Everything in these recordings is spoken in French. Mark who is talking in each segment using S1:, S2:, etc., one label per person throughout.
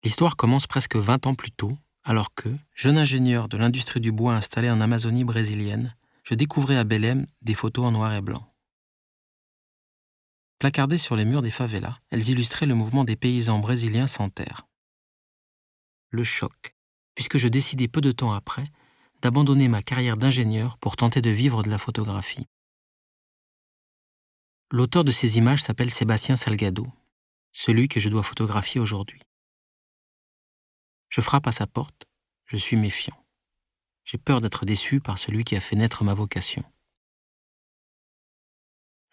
S1: L'histoire commence presque 20 ans plus tôt, alors que, jeune ingénieur de l'industrie du bois installé en Amazonie brésilienne, je découvrais à Belém des photos en noir et blanc. Placardées sur les murs des favelas, elles illustraient le mouvement des paysans brésiliens sans terre. Le choc, puisque je décidai peu de temps après d'abandonner ma carrière d'ingénieur pour tenter de vivre de la photographie. L'auteur de ces images s'appelle Sébastien Salgado, celui que je dois photographier aujourd'hui. Je frappe à sa porte, je suis méfiant. J'ai peur d'être déçu par celui qui a fait naître ma vocation.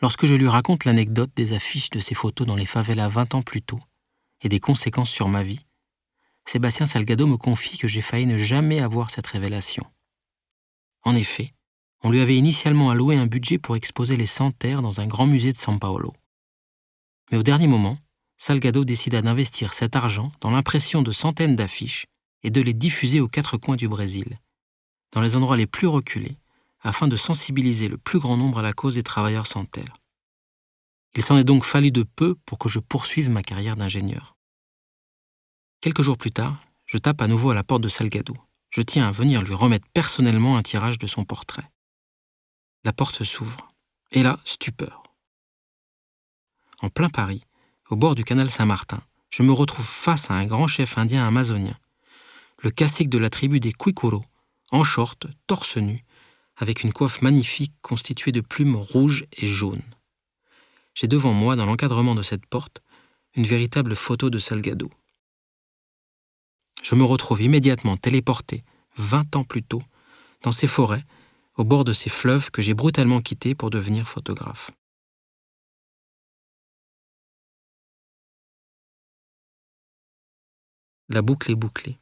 S1: Lorsque je lui raconte l'anecdote des affiches de ces photos dans les favelas 20 ans plus tôt et des conséquences sur ma vie, Sébastien Salgado me confie que j'ai failli ne jamais avoir cette révélation. En effet, on lui avait initialement alloué un budget pour exposer les sans-terre dans un grand musée de São Paulo. Mais au dernier moment, Salgado décida d'investir cet argent dans l'impression de centaines d'affiches et de les diffuser aux quatre coins du Brésil, dans les endroits les plus reculés, afin de sensibiliser le plus grand nombre à la cause des travailleurs sans terre. Il s'en est donc fallu de peu pour que je poursuive ma carrière d'ingénieur. Quelques jours plus tard, je tape à nouveau à la porte de Salgado. Je tiens à venir lui remettre personnellement un tirage de son portrait. La porte s'ouvre. Et là, stupeur. En plein Paris, au bord du canal Saint-Martin, je me retrouve face à un grand chef indien amazonien, le cacique de la tribu des Kwikuro, en short, torse nu, avec une coiffe magnifique constituée de plumes rouges et jaunes. J'ai devant moi, dans l'encadrement de cette porte, une véritable photo de Salgado. Je me retrouve immédiatement téléporté, 20 ans plus tôt, dans ces forêts, au bord de ces fleuves que j'ai brutalement quittés pour devenir photographe. La boucle est bouclée.